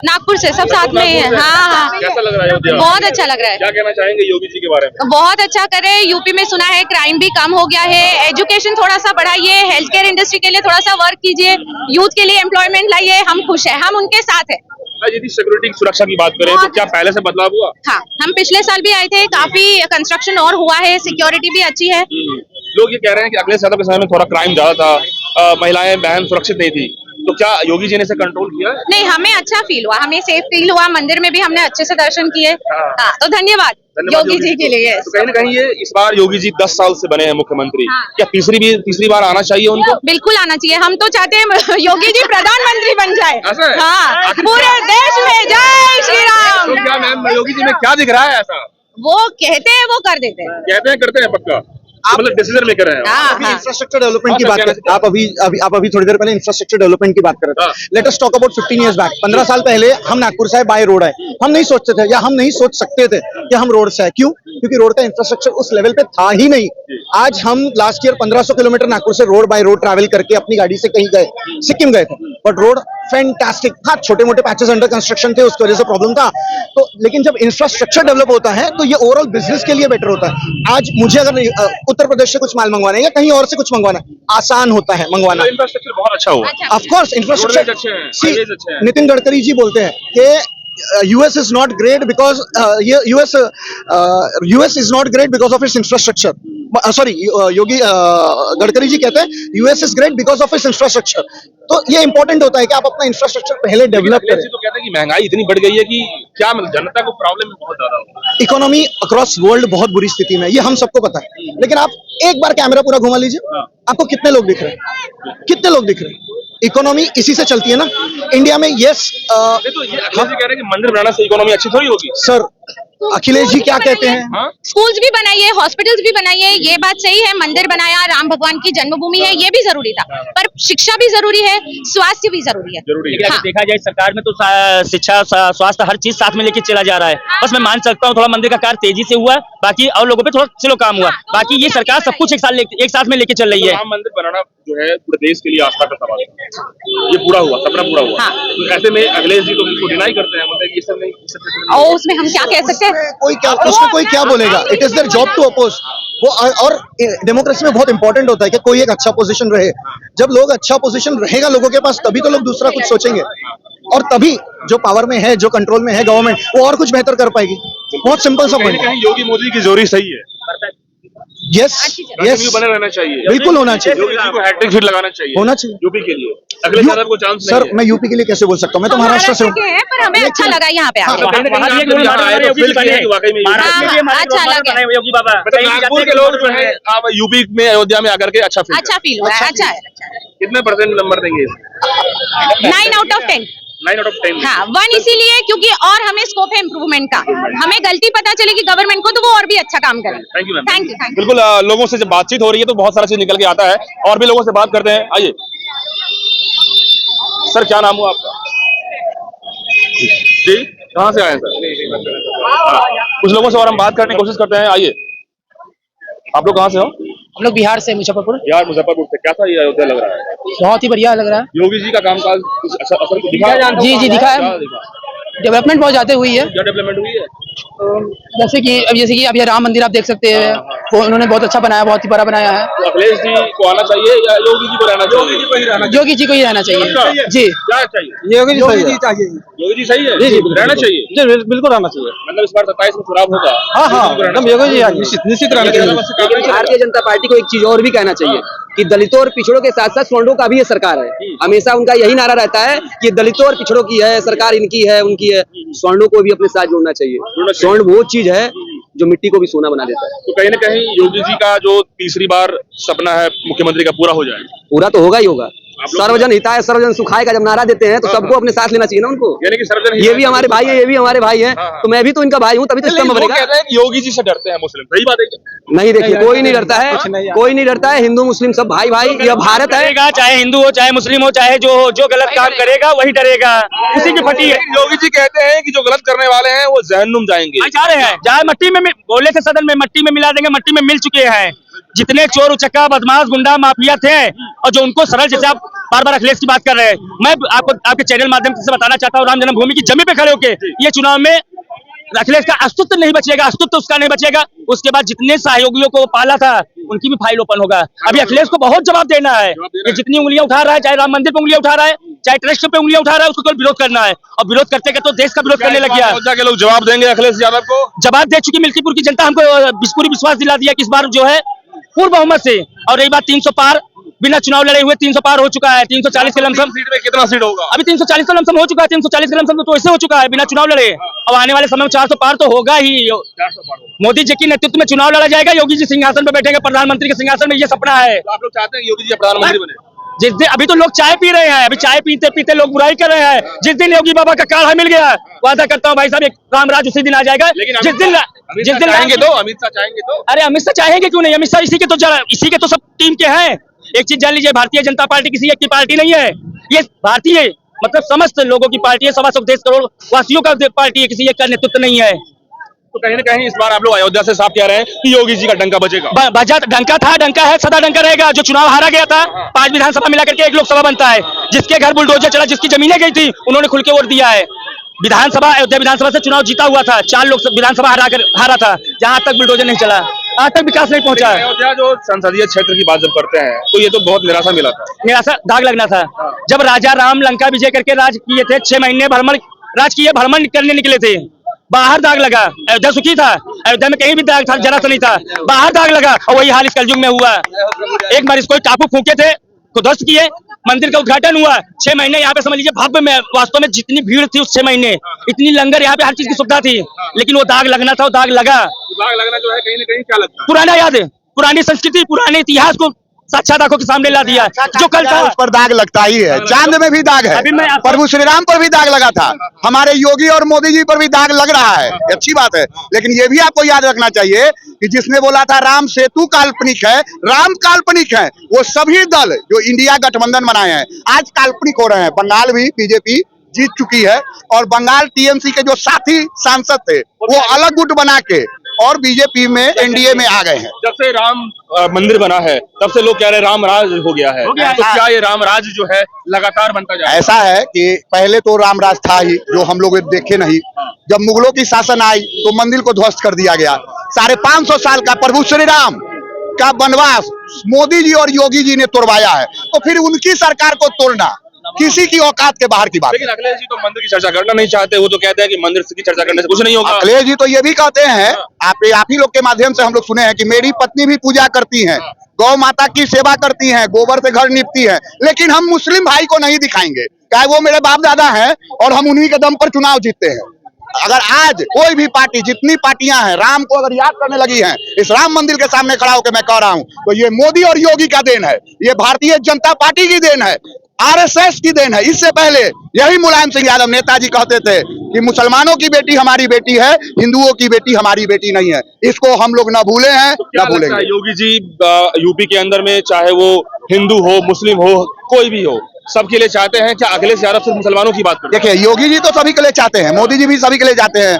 नागपुर से सब साथ में है। हाँ। कैसा लग रहा है अयोध्या? बहुत अच्छा लग रहा है। क्या कहना चाहेंगे योगी जी के बारे में? बहुत अच्छा करे। यूपी में सुना है क्राइम भी कम हो गया है, एजुकेशन थोड़ा सा बढ़ाइए, हेल्थ केयर इंडस्ट्री के लिए थोड़ा सा वर्क कीजिए, यूथ के लिए एम्प्लॉयमेंट लाइए। हम खुश है, हम उनके साथ है। यदि सिक्योरिटी सुरक्षा की बात करें तो क्या पहले से बदलाव हुआ? हाँ, हम पिछले साल भी आए थे, काफी कंस्ट्रक्शन और हुआ है, सिक्योरिटी भी अच्छी है। लोग ये कह रहे हैं कि अगले सालों के समय में थोड़ा क्राइम ज्यादा था, महिलाएं बहन सुरक्षित नहीं थी, तो क्या योगी जी ने इसे कंट्रोल किया? नहीं, हमें अच्छा फील हुआ, हमें सेफ फील हुआ। मंदिर में भी हमने अच्छे से दर्शन किए। हाँ, तो धन्यवाद योगी जी के लिए। तो कहीं ना कहीं ये इस बार योगी जी 10 साल से बने हैं मुख्यमंत्री। हाँ। क्या तीसरी बार आना चाहिए उनको? बिल्कुल आना चाहिए। हम तो चाहते हैं योगी जी प्रधानमंत्री बन जाए। हाँ, पूरे देश में। जय श्री राम। तो क्या मैम योगी जी में क्या दिख रहा है ऐसा? वो कहते हैं, वो कर देते हैं। कहते हैं, करते हैं पक्का। आप मतलब डिसीजन मेकर हैं। हाँ। इंफ्रास्ट्रक्चर डेवलपमेंट की बात करते हैं। आप अभी थोड़ी देर पहले इंफ्रास्ट्रक्चर डेवलपमेंट की बात कर रहे थे। Let us talk about 15 years back. 15 साल पहले हम नागपुर से बाय रोड है, हम नहीं सोचते थे या हम नहीं सोच सकते थे कि हम रोड से है। क्यों? क्योंकि रोड का इंफ्रास्ट्रक्चर उस लेवल पे था ही नहीं। आज हम लास्ट ईयर 1500 किलोमीटर नागपुर से रोड बाय रोड ट्रैवल करके अपनी गाड़ी से कहीं गए, सिक्किम गए थे, बट रोड फैंटास्टिक। हाँ, छोटे मोटे पैचेस अंडर कंस्ट्रक्शन थे, उसकी वजह से प्रॉब्लम था। तो लेकिन जब इंफ्रास्ट्रक्चर डेवलप होता है तो ये ओवरऑल बिजनेस के लिए बेटर होता है। आज मुझे अगर उत्तर प्रदेश से कुछ माल मंगवाना है या कहीं और से कुछ मंगवाना है, आसान होता है मंगवाना। इंफ्रास्ट्रक्चर बहुत अच्छा हुआ। Of course infrastructure. Nitin Gadkari ji बोलते हैं कि US is not great because US is not great because of its infrastructure. Sorry, योगी गडकरी जी कहते हैं US is great because of its infrastructure. तो ये इंपॉर्टेंट होता है कि आप अपना इंफ्रास्ट्रक्चर पहले डेवलप करें। तो कहते हैं कि महंगाई इतनी बढ़ गई है कि क्या मतलब जनता को प्रॉब्लम बहुत ज्यादा होता है। इकोनॉमी अक्रॉस वर्ल्ड बहुत बुरी स्थिति में है, ये हम सबको पता है। लेकिन आप एक बार कैमरा पूरा घुमा लीजिए, आपको कितने लोग दिख रहे हैं? कितने लोग दिख रहे हैं? इकोनॉमी इसी से चलती है ना इंडिया में। यस, तो ये अखिलेश जी कह रहे हैं कि मंदिर बनाने से इकोनॉमी अच्छी थोड़ी होगी। सर, अखिलेश जी क्या कहते हैं? स्कूल्स भी बनाइए, हॉस्पिटल्स भी बनाइए, ये बात सही है। मंदिर बनाया, राम भगवान की जन्मभूमि है, ये भी जरूरी था, पर शिक्षा भी जरूरी है, स्वास्थ्य भी जरूरी है। लेकिन अगर देखा जाए सरकार में तो शिक्षा स्वास्थ्य हर चीज साथ में लेके चला जा रहा है। बस मैं मान सकता हूँ थोड़ा मंदिर का कार्य तेजी से हुआ, बाकी और लोगों पे थोड़ा स्लो काम हुआ। बाकी ये सरकार सब कुछ एक साथ में लेके चल रही है। राम मंदिर बनाना जो है पूरे देश के लिए आस्था का सवाल है। ये पूरा हुआ, सपना पूरा हुआ। तो ऐसे में अखिलेश जी तो इसको डिनाई करते हैं, मतलब ये सब नहीं। और उसमें हम क्या कह सकते हैं? उसमें कोई क्या बोलेगा? It is their job to oppose. वो और डेमोक्रेसी में बहुत इंपॉर्टेंट होता है कि कोई एक अच्छा पोजीशन रहे। जब लोग अच्छा पोजीशन रहेगा लोगों के पास, तभी तो लोग दूसरा कुछ सोचेंगे, और तभी जो पावर में है, जो कंट्रोल में है गवर्नमेंट, वो और कुछ बेहतर कर पाएगी। बहुत सिंपल सा पॉइंट है। योगी मोदी की जोड़ी सही है। यस, यस, बने रहना चाहिए, बिल्कुल होना चाहिए। योगी जी को हैट्रिक फिर लगाना चाहिए, होना चाहिए यूपी के लिए। अगले साल को चांस सर, मैं यूपी के लिए कैसे बोल सकता हूँ? मैं तो महाराष्ट्र से हूँ, पर हमें अच्छा लगा यहाँ पे आके। अच्छा लगा। नागपुर के लोग जो है आप यूपी में अयोध्या में आकर के अच्छा फील हुआ है। अच्छा है। कितने % नंबर देंगे? 9 out of 10। 9 out of 10। हाँ, 1 इसीलिए क्योंकि और हमें स्कोप है इम्प्रूवमेंट का। हमें गलती पता चलेगी गवर्नमेंट को, तो वो और भी अच्छा काम करे। Thank you ma'am. Thank you. बिल्कुल, लोगों से जब बातचीत हो रही है तो बहुत सारा चीज निकल के आता है, और भी लोगों से बात करते हैं। आइए सर, क्या नाम हुआ आपका? जी, कहाँ से आए हैं सर? कुछ लोगों से और हम बात करने की कोशिश करते हैं। आइए, आप लोग कहाँ से हो? हम लोग बिहार से, मुजफ्फरपुर। बिहार मुजफ्फरपुर से। कैसा ये अयोध्या लग रहा है? बहुत ही बढ़िया लग रहा है। योगी जी का कामकाज कुछ असर को दिखा? जी दिखा है। डेवलपमेंट बहुत ज्यादा हुई है। क्या डेवलपमेंट हुई है? जैसे कि अब ये राम मंदिर आप देख सकते हैं, वो उन्होंने बहुत अच्छा बनाया, बहुत ही बड़ा बनाया है। तो अखिलेश जी को आना चाहिए या योगी जी को रहना चाहिए? योगी जी को ही रहना चाहिए। जी, क्या चाहिए? योगी जी चाहिए। योगी जी सही है, रहना चाहिए। जी, बिल्कुल रहना चाहिए। मतलब इस बार 27 में चुनाव होगा। हाँ, योगी जी निश्चित रहना चाहिए। भारतीय जनता पार्टी को एक चीज और भी कहना चाहिए कि दलितों और पिछड़ों के साथ साथ स्वर्णों का भी ये सरकार है। हमेशा उनका यही नारा रहता है कि दलितों और पिछड़ों की है सरकार, इनकी है, उनकी है। स्वर्णों को भी अपने साथ जोड़ना चाहिए। स्वर्ण वो चीज है जो मिट्टी को भी सोना बना देता है। तो कहीं ना कहीं योगी जी का जो तीसरी बार सपना है मुख्यमंत्री का, पूरा हो जाए। पूरा तो होगा ही होगा। सर्वजन हिताय सर्वजन सुखाय का जब नारा देते हैं तो सबको अपने साथ लेना चाहिए ना उनको। यानी कि सर्वजन ये भी हमारे भाई है, ये भी हमारे भाई है, तो मैं भी तो इनका भाई हूँ, तभी तो इसका बनेगा। कहते हैं कि योगी जी से डरते हैं मुस्लिम, सही बात है क्या? नहीं, देखिए, कोई नहीं डरता है, कोई नहीं डरता है। हिंदू मुस्लिम सब भाई भाई, यह भारत है। चाहे हिंदू हो, चाहे मुस्लिम हो, चाहे जो गलत काम करेगा वही डरेगा, उसी की फटी है। योगी जी कहते हैं कि जो गलत करने वाले हैं वो जहन्नुम जाएंगे। जा रहे हैं, जहाँ मट्टी में बोले थे सदन में, मट्टी में मिला देंगे, मट्टी में मिल चुके हैं। जितने चोर उचक्का बदमाश गुंडा माफिया थे और जो उनको सरल, जैसे आप बार बार अखिलेश की बात कर रहे हैं। मैं आपको आपके चैनल माध्यम से बताना चाहता हूँ, राम जन्मभूमि की जमीन पे खड़े होके ये चुनाव में अखिलेश का अस्तित्व नहीं बचेगा, अस्तित्व उसका नहीं बचेगा। उसके बाद जितने सहयोगियों को वो पाला था उनकी भी फाइल ओपन होगा। अभी अखिलेश को बहुत जवाब देना है। ये जितनी उंगलियां उठा रहा है, चाहे राम मंदिर पे उंगलियां उठा रहा है, चाहे ट्रस्ट पे उंगलियां उठा रहा है, उसको केवल विरोध करना है। और विरोध करते करते तो देश का विरोध करने लग गया। अयोध्या के लोग जवाब देंगे अखिलेश यादव को? जवाब दे चुकी मिल्कीपुर की जनता हमको पूरी विश्वास दिला दिया कि इस बार जो है पूर्ण बहुमत से। और रही बात 300 पार, बिना चुनाव लड़े हुए 300 पार हो चुका है। 340 के लमसम सीट में कितना सीट होगा? अभी 340 का लमसम हो चुका है। 340 का लमसम तो ऐसे हो चुका है बिना चुनाव लड़े। अब आने वाले समय में 400 पार तो होगा ही। 400 पार होगा। मोदी जी के नेतृत्व में चुनाव लड़ा जाएगा, योगी जी सिंहासन पर बैठेंगे, प्रधानमंत्री के सिंहासन में, ये सपना है। तो आप लोग चाहते हैं योगी जी प्रधानमंत्री बने? जिस दिन अभी तो लोग चाय पी रहे हैं, अभी चाय पीते पीते लोग बुराई कर रहे हैं। जिस दिन योगी बाबा का काढ़ा मिल गया, वादा करता हूँ भाई साहब एक रामराज उसी दिन आ जाएगा। लेकिन जिस दिन चाहेंगे तो अमित शाह चाहेंगे तो? अरे अमित शाह चाहेंगे क्यों नहीं? अमित शाह इसी के तो सब टीम के हैं। एक चीज जान लीजिए, भारतीय जनता पार्टी किसी एक की पार्टी नहीं है। ये भारतीय मतलब समस्त लोगों की पार्टी है, 125 करोड़ वासियों का पार्टी है, किसी एक का नेतृत्व नहीं है। तो कहीं ना कहीं इस बार आप लोग अयोध्या से साफ कह रहे हैं कि योगी जी का डंका बजेगा। बजा डंका था, डंका है, सदा डंका रहेगा। जो चुनाव हारा गया था, 5 विधानसभा मिलाकर के 1 लोकसभा बनता है। जिसके घर बुलडोजर चला, जिसकी जमीनें गई थी, उन्होंने खुल के वोट दिया है। विधानसभा अयोध्या विधानसभा से चुनाव जीता हुआ था, 4 लोकसभा विधानसभा हारा था, जहां तक बुलडोजर नहीं चला, आज तक विकास नहीं पहुंचा। अयोध्या जो संसदीय क्षेत्र की बात जब करते हैं तो ये तो बहुत निराशा मिला था। निराशा, दाग लगना था। जब राजा राम लंका विजय करके राज किए थे, 6 महीने राजकीय भ्रमण करने निकले थे, बाहर दाग लगा। अयोध्या सुखी था, अयोध्या में कहीं भी दाग था जरा सा नहीं था, बाहर दाग लगा। और वही हाल इस कलयुग में हुआ। एक बार इसको टापू फूके थे, को ध्वस्त किए, मंदिर का उद्घाटन हुआ। 6 महीने यहाँ पे समझ लीजिए भव्य में, वास्तव में जितनी भीड़ थी उस 6 महीने, इतनी लंगर, यहाँ पे हर चीज की सुविधा थी, लेकिन वो दाग लगना था, वो दाग लगा। दाग लगना जो है कहीं ना कहीं क्या लगता है? पुराना याद है, पुरानी संस्कृति, पुराने इतिहास को साक्षात आंखों के सामने ला दिया। जो कल था उस पर दाग लगता ही है। चांद में भी दाग है, अभी मैं प्रभु श्री राम पर भी दाग लगा था, हमारे योगी और मोदी जी पर भी दाग लग रहा है, अच्छी बात है। लेकिन ये भी आपको याद रखना चाहिए कि जिसने बोला था राम सेतु काल्पनिक है, राम काल्पनिक है, वो सभी दल जो इंडिया गठबंधन बनाए हैं आज काल्पनिक हो रहे हैं। बंगाल भी बीजेपी जीत चुकी है और बंगाल टीएमसी के जो साथी सांसद थे वो अलग गुट बना के और बीजेपी में एनडीए में आ गए हैं। जब से राम मंदिर बना है तब से लोग कह रहे हैं राम राज हो गया है। तो क्या ये राम राज जो है लगातार बनता जा रहा है? ऐसा है कि पहले तो राम राज था ही, जो हम लोग देखे नहीं। जब मुगलों की शासन आई तो मंदिर को ध्वस्त कर दिया गया। 550 साल का प्रभु श्री राम का वनवास मोदी जी और योगी जी ने तोड़वाया है, तो फिर उनकी सरकार को तोड़ना किसी की औकात के बाहर की बात। लेकिन अखिलेश जी तो मंदिर की चर्चा करना नहीं चाहते। वो तो कहते हैं कि मंदिर की चर्चा करने से कुछ नहीं होगा। अखिलेश जी तो ये भी कहते हैं, आप ही लोग के माध्यम से हम लोग सुने हैं कि मेरी पत्नी भी पूजा करती हैं, गौ माता की सेवा करती हैं, गोबर से घर निपती हैं, लेकिन हम मुस्लिम भाई को नहीं दिखाएंगे, चाहे वो मेरे बाप दादा हैं और हम उन्हीं के दम पर चुनाव जीतते हैं। अगर आज कोई भी पार्टी, जितनी पार्टियां हैं, राम को अगर याद करने लगी हैं, इस राम मंदिर के सामने खड़ा होकर मैं कह रहा हूं, तो ये मोदी और योगी का देन है, ये भारतीय जनता पार्टी की देन है, आरएसएस की देन है। इससे पहले यही मुलायम सिंह यादव नेताजी कहते थे कि मुसलमानों की बेटी हमारी बेटी है, हिंदुओं की बेटी हमारी बेटी नहीं है। इसको हम लोग न भूले हैं न भूलेंगे। योगी जी यूपी के अंदर में चाहे वो हिंदू हो, मुस्लिम हो, कोई भी हो, सबके लिए चाहते हैं? क्या अखिलेश यादव सिर्फ मुसलमानों की बात करते हैं? देखिए, योगी जी तो सभी के लिए चाहते हैं, मोदी जी भी सभी के लिए चाहते हैं।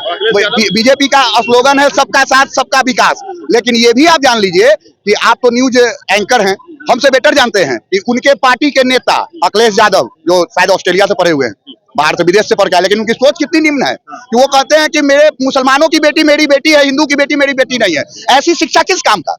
बीजेपी का स्लोगन है सबका साथ सबका विकास। लेकिन ये भी आप जान लीजिए कि आप तो न्यूज एंकर हैं, हमसे बेटर जानते हैं कि उनके पार्टी के नेता अखिलेश यादव, जो शायद ऑस्ट्रेलिया से पढ़े हुए हैं, बाहर से विदेश से पढ़ के आए, लेकिन उनकी सोच कितनी निम्न है कि वो कहते हैं कि मेरे मुसलमानों की बेटी मेरी बेटी है, हिंदू की बेटी मेरी बेटी नहीं है। ऐसी शिक्षा किस काम का?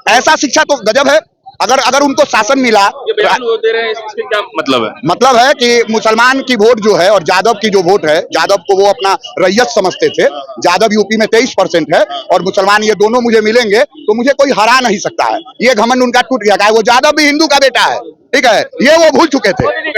ऐसा शिक्षा तो गजब है। अगर उनको शासन मिला, ये बयान वो दे रहे हैं, इसके क्या मतलब है? मतलब है कि मुसलमान की वोट जो है और यादव की जो वोट है, यादव को वो अपना रैयत समझते थे। यादव यूपी में 23% है और मुसलमान, ये दोनों मुझे मिलेंगे तो मुझे कोई हरा नहीं सकता है। ये घमंड उनका टूट गया। वो यादव भी हिंदू का बेटा है, ठीक है, ये वो भूल चुके थे।